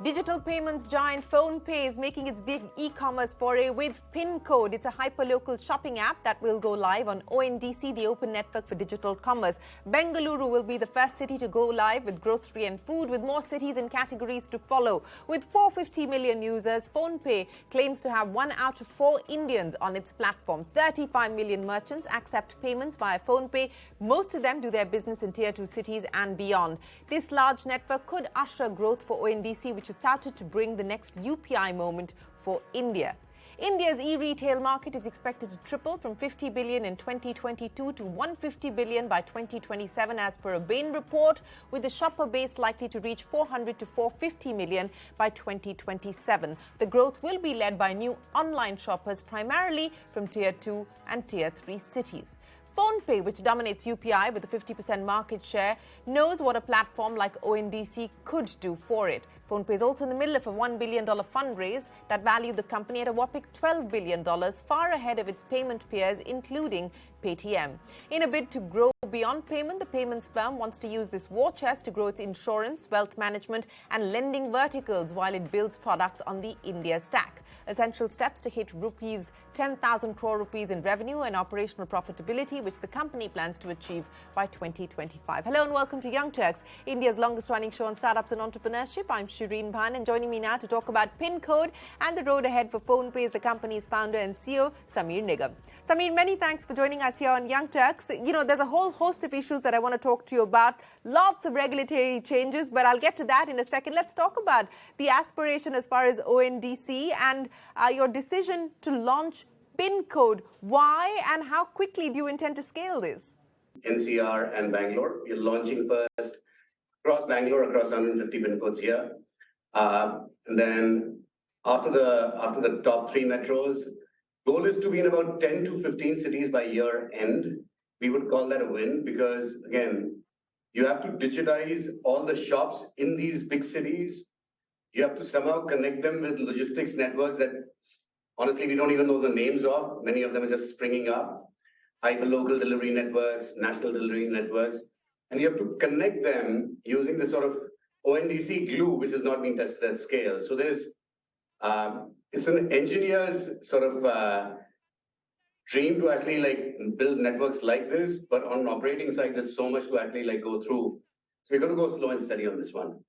Digital payments giant PhonePe is making its big e-commerce foray with Pincode. It's a hyperlocal shopping app that will go live on ONDC, the Open Network for Digital Commerce. Bengaluru will be the first city to go live with grocery and food, with more cities and categories to follow. With 450 million users, PhonePe claims to have 1 out of 4 Indians on its platform. 35 million merchants accept payments via PhonePe. Most of them do their business in Tier 2 cities and beyond. This large network could usher growth for ONDC, which has started to bring the next UPI moment for India. India's e-retail market is expected to triple from 50 billion in 2022 to 150 billion by 2027 as per a Bain report, with the shopper base likely to reach 400 to 450 million by 2027. The growth will be led by new online shoppers, primarily from Tier 2 and Tier 3 cities. PhonePe, which dominates UPI with a 50% market share, knows what a platform like ONDC could do for it. PhonePe is also in the middle of a $1 billion fundraise that valued the company at a whopping $12 billion, far ahead of its payment peers, including Paytm. In a bid to grow beyond payment, the payments firm wants to use this war chest to grow its insurance, wealth management and lending verticals while it builds products on the India stack. Essential steps to hit 10,000 crore rupees in revenue and operational profitability, which the company plans to achieve by 2025. Hello and welcome to Young Turks, India's longest running show on startups and entrepreneurship. I'm Shireen Bhan, and joining me now to talk about Pincode and the road ahead for PhonePe is the company's founder and CEO, Sameer Nigam. Sameer, many thanks for joining us here on Young Turks. You know, there's a whole host of issues that I want to talk to you about. Lots of regulatory changes, but I'll get to that in a second. Let's talk about the aspiration as far as ONDC and your decision to launch Pincode. Why and how quickly do you intend to scale this? NCR and Bangalore. We're launching first across Bangalore, across 150 pin codes here. And then after the top 3 metros, goal is to be in about 10 to 15 cities by year end. We would call that a win because, again, you have to digitize all the shops in these big cities. You have to somehow connect them with logistics networks that, honestly, we don't even know the names of. Many of them are just springing up. Hyperlocal delivery networks, national delivery networks. And you have to connect them using this sort of ONDC glue, which is not being tested at scale. So there's, it's an engineer's sort of dream to actually build networks like this, but on an operating side, there's so much to actually go through. So we're going to go slow and steady on this one.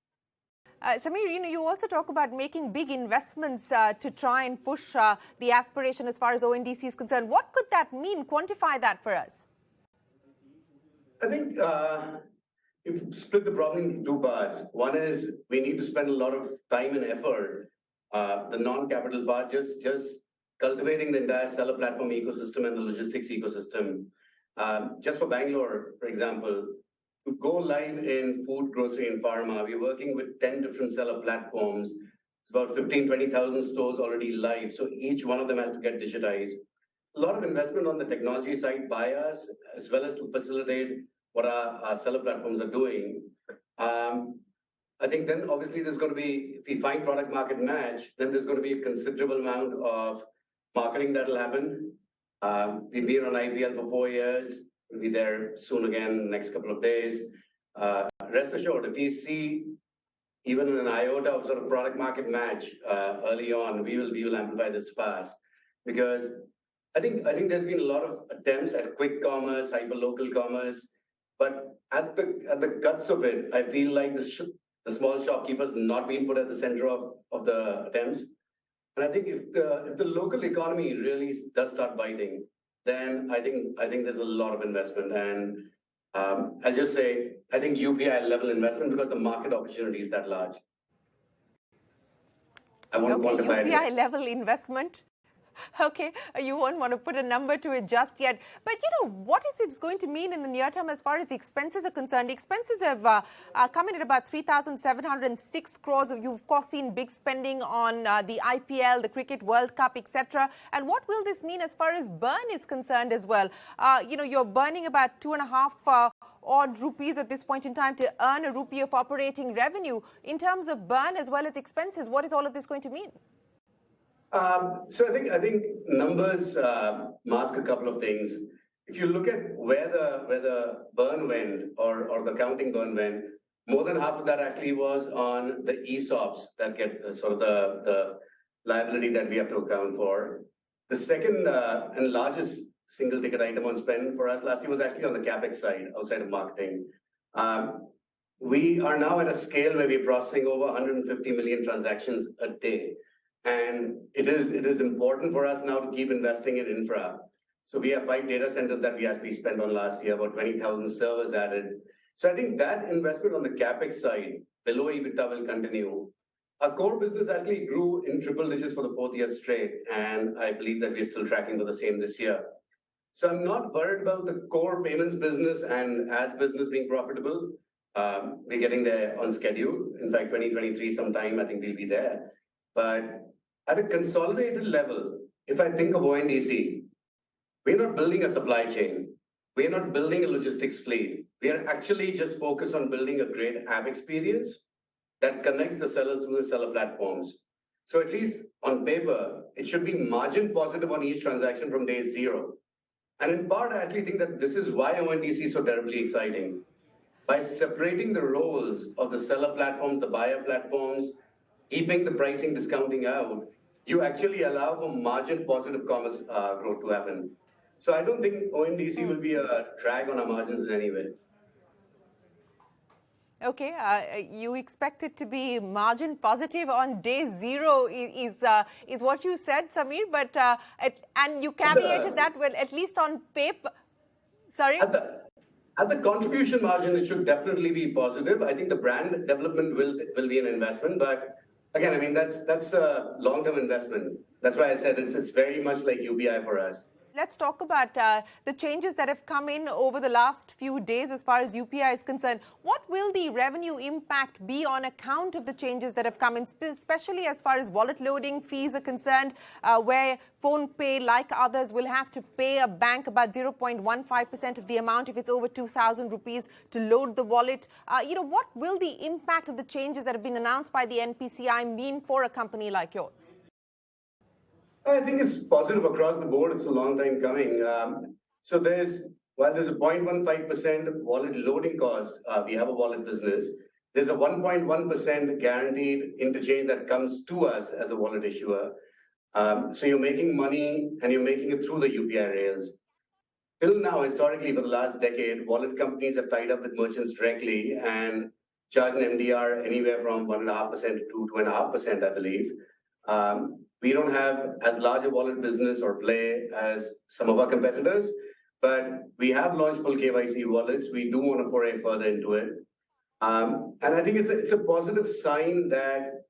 Sameer, you also talk about making big investments to try and push the aspiration as far as ONDC is concerned. What could that mean? Quantify that for us. I think you've split the problem into 2 parts. One is we need to spend a lot of time and effort, the non-capital part, just cultivating the entire seller platform ecosystem and the logistics ecosystem. Just for Bangalore, for example, to go live in food, grocery, and pharma, we're working with 10 different seller platforms. It's about 20,000 stores already live. So each one of them has to get digitized. A lot of investment on the technology side by us, as well as to facilitate what our seller platforms are doing. I think then obviously there's going to be, if we find product market match, then there's going to be a considerable amount of marketing that will happen. We've been on IPL for 4 years. We'll be there soon again, next couple of days. Rest assured, if we see even an iota of sort of product market match early on, we will amplify this fast. Because I think there's been a lot of attempts at quick commerce, hyperlocal commerce, but at the guts of it, I feel like the small shopkeepers not being put at the center of the attempts. And I think if the local economy really does start biting, then I think there's a lot of investment. And I'll just say, I think UPI level investment because the market opportunity is that large. I won't quantify UPI level investment. Okay, you won't want to put a number to it just yet. But, what is it going to mean in the near term as far as the expenses are concerned? The expenses have come in at about 3,706 crores. You've, of course, seen big spending on the IPL, the Cricket World Cup, etc. And what will this mean as far as burn is concerned as well? You're burning about 2.5 odd rupees at this point in time to earn a rupee of operating revenue. In terms of burn as well as expenses, what is all of this going to mean? So I think numbers mask a couple of things. If you look at where the burn went or the accounting burn went, More than half of that actually was on the ESOPs that get sort of the liability that we have to account for. The second and largest single ticket item on spend for us last year was actually on the CapEx side, outside of marketing. We are now at a scale where we're processing over 150 million transactions a day. And it is important for us now to keep investing in infra. So we have 5 data centers that we actually spent on last year, about 20,000 servers added. So I think that investment on the CapEx side, below EBITDA, will continue. Our core business actually grew in triple digits for the 4th year straight, and I believe that we're still tracking for the same this year. So I'm not worried about the core payments business and ads business being profitable. We're getting there on schedule. In fact, 2023 sometime, I think we'll be there. But at a consolidated level, if I think of ONDC, we're not building a supply chain. We're not building a logistics fleet. We are actually just focused on building a great app experience that connects the sellers through the seller platforms. So at least on paper, it should be margin positive on each transaction from day 0. And in part, I actually think that this is why ONDC is so terribly exciting. By separating the roles of the seller platforms, the buyer platforms, keeping the pricing discounting out, you actually allow for margin positive commerce growth to happen. So I don't think ONDC will be a drag on our margins in any way. Okay, you expect it to be margin positive on day 0 is what you said, Samir, but and you caveated that well, at least on paper. Sorry? At the contribution margin, it should definitely be positive. I think the brand development will be an investment, but again, I mean, that's a long-term investment. That's why I said it's very much like UPI for us. Let's talk about the changes that have come in over the last few days as far as UPI is concerned. What will the revenue impact be on account of the changes that have come in, especially as far as wallet loading fees are concerned, where PhonePe, like others, will have to pay a bank about 0.15% of the amount if it's over 2,000 rupees to load the wallet. What will the impact of the changes that have been announced by the NPCI mean for a company like yours? I think it's positive across the board. It's a long time coming. So while there's a 0.15% wallet loading cost, we have a wallet business. There's a 1.1% guaranteed interchange that comes to us as a wallet issuer. So you're making money and you're making it through the UPI rails. Till now, historically, for the last decade, wallet companies have tied up with merchants directly and charged an MDR anywhere from 1.5% to 2.5%, I believe. We don't have as large a wallet business or play as some of our competitors, but we have launched full KYC wallets. We do want to foray further into it. And I think it's a positive sign that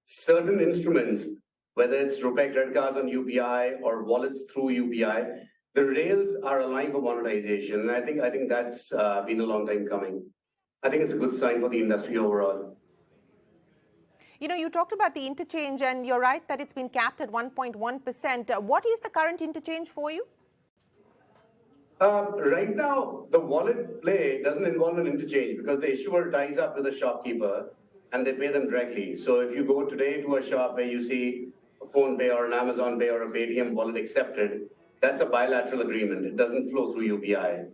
certain instruments, whether it's RuPay credit cards on UPI or wallets through UPI, the rails are aligned for monetization. And I think that's been a long time coming. I think it's a good sign for the industry overall. You talked about the interchange, and you're right that it's been capped at 1.1%. What is the current interchange for you? Right now, the wallet play doesn't involve an interchange because the issuer ties up with a shopkeeper and they pay them directly. So if you go today to a shop where you see a PhonePe or an Amazon Pay or a Paytm wallet accepted, that's a bilateral agreement. It doesn't flow through UPI.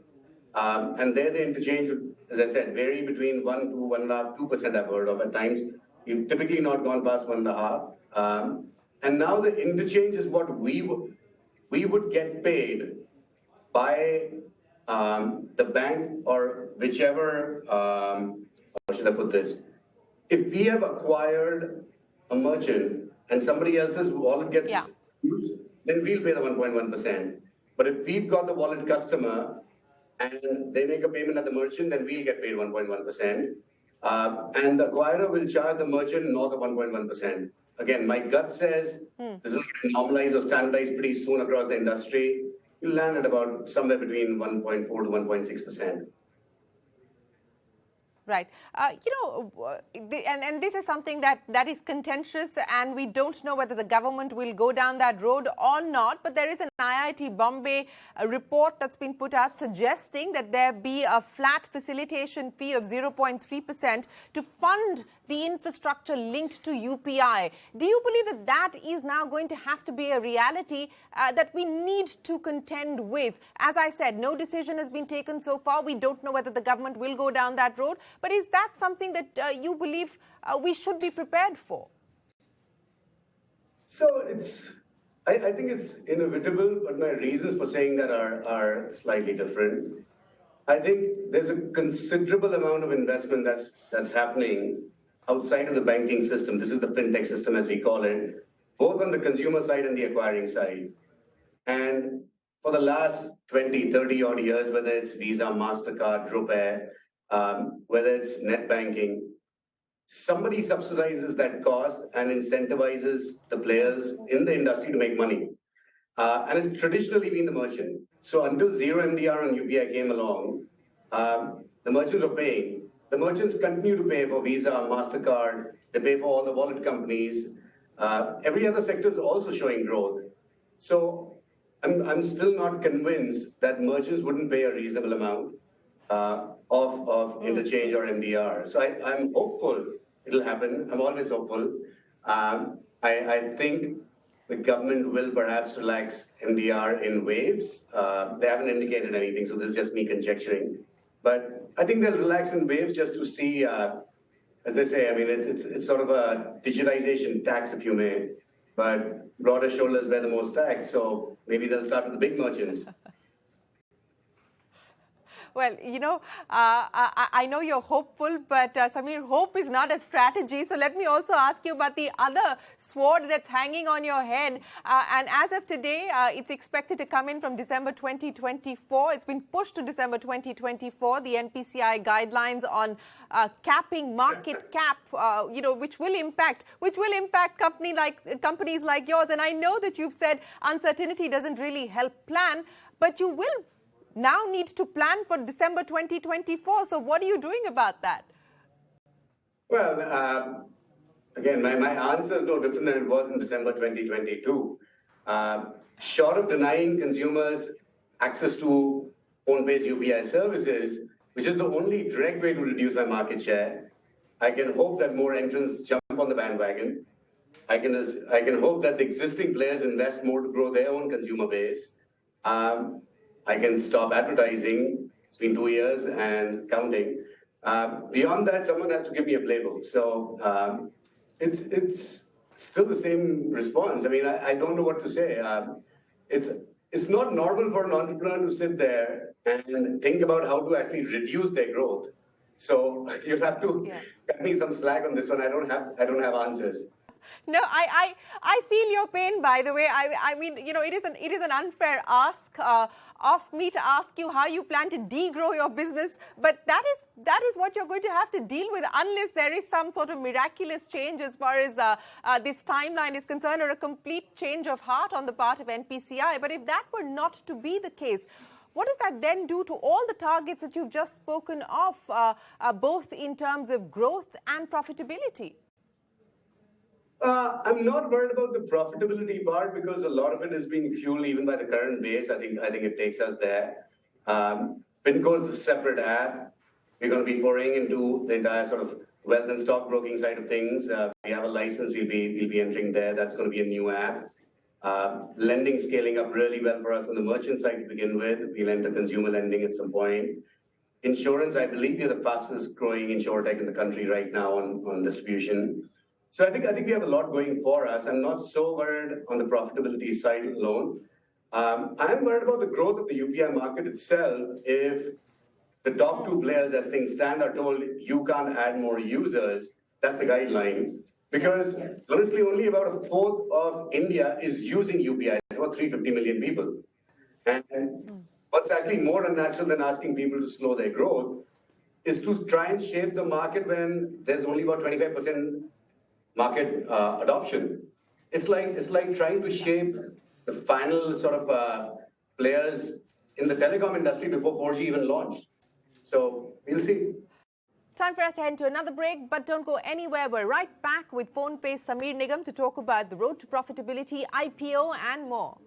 And there the interchange would, as I said, vary between 1 to 1.5%, 2% I've heard of at times. You've typically not gone past 1.5. And now the interchange is what we would get paid by the bank or whichever, how should I put this? If we have acquired a merchant and somebody else's wallet gets used, then we'll pay the 1.1%. But if we've got the wallet customer and they make a payment at the merchant, then we'll get paid 1.1%. And the acquirer will charge the merchant north of 1.1%. Again, my gut says this will get normalized or standardized pretty soon across the industry. You'll land at about somewhere between 1.4 to 1.6%. Right. And this is something that is contentious, and we don't know whether the government will go down that road or not. But there is an IIT Bombay report that's been put out suggesting that there be a flat facilitation fee of 0.3% to fund the infrastructure linked to UPI. Do you believe that that is now going to have to be a reality that we need to contend with? As I said, no decision has been taken so far. We don't know whether the government will go down that road. But is that something that you believe we should be prepared for? So I think it's inevitable, but my reasons for saying that are slightly different. I think there's a considerable amount of investment that's happening outside of the banking system. This is the fintech system, as we call it, both on the consumer side and the acquiring side. And for the last 20, 30 odd years, whether it's Visa, MasterCard, RuPay, whether it's net banking, somebody subsidizes that cost and incentivizes the players in the industry to make money. And it's traditionally been the merchant. So until zero MDR on UPI came along, the merchants were paying. The merchants continue to pay for Visa, MasterCard, they pay for all the wallet companies. Every other sector is also showing growth. So I'm still not convinced that merchants wouldn't pay a reasonable amount of interchange or MDR. So I'm hopeful it'll happen. I'm always hopeful. I think the government will perhaps relax MDR in waves. They haven't indicated anything, so this is just me conjecturing. But I think they'll relax in waves just to see, as they say, I mean, it's sort of a digitization tax, if you may, but broader shoulders bear the most tax. So maybe they'll start with the big merchants. Well, I know you're hopeful, but Samir, hope is not a strategy. So let me also ask you about the other sword that's hanging on your head. And as of today, it's expected to come in from December 2024. It's been pushed to December 2024. The NPCI guidelines on capping market cap, which will impact companies like yours. And I know that you've said uncertainty doesn't really help plan, but you will now need to plan for December 2024. So what are you doing about that? Well, again, my answer is no different than it was in December 2022. Short of denying consumers access to PhonePe's UPI services, which is the only direct way to reduce my market share, I can hope that more entrants jump on the bandwagon. I can hope that the existing players invest more to grow their own consumer base. I can stop advertising. It's been 2 years and counting. Beyond that, someone has to give me a playbook. So it's still the same response. I mean, I don't know what to say. It's not normal for an entrepreneur to sit there and think about how to actually reduce their growth. So you'll have to cut me some slack on this one. I don't have answers. No, I feel your pain, by the way. I mean, it is an unfair ask of me to ask you how you plan to degrow your business, but that is what you're going to have to deal with unless there is some sort of miraculous change as far as this timeline is concerned, or a complete change of heart on the part of NPCI. But if that were not to be the case, what does that then do to all the targets that you've just spoken of, both in terms of growth and profitability? I'm not worried about the profitability part because a lot of it is being fueled even by the current base. I think it takes us there. Pincode is a separate app. We're going to be foraying into the entire sort of wealth and stockbroking side of things. We have a license. We'll be entering there. That's going to be a new app. Lending scaling up really well for us on the merchant side to begin with. We'll enter consumer lending at some point. Insurance, I believe we're the fastest growing insurtech in the country right now on distribution. So I think we have a lot going for us. I'm not so worried on the profitability side alone. I'm worried about the growth of the UPI market itself. If the top two players, as things stand, are told you can't add more users, that's the guideline. Because honestly, only about a fourth of India is using UPI. It's about 350 million people. And what's actually more unnatural than asking people to slow their growth is to try and shape the market when there's only about 25% market adoption. It's like trying to shape the final sort of players in the telecom industry before 4G even launched. So we'll see. Time for us to head to another break, but don't go anywhere. We're right back with PhonePe's Samir Nigam to talk about the road to profitability, IPO, and more.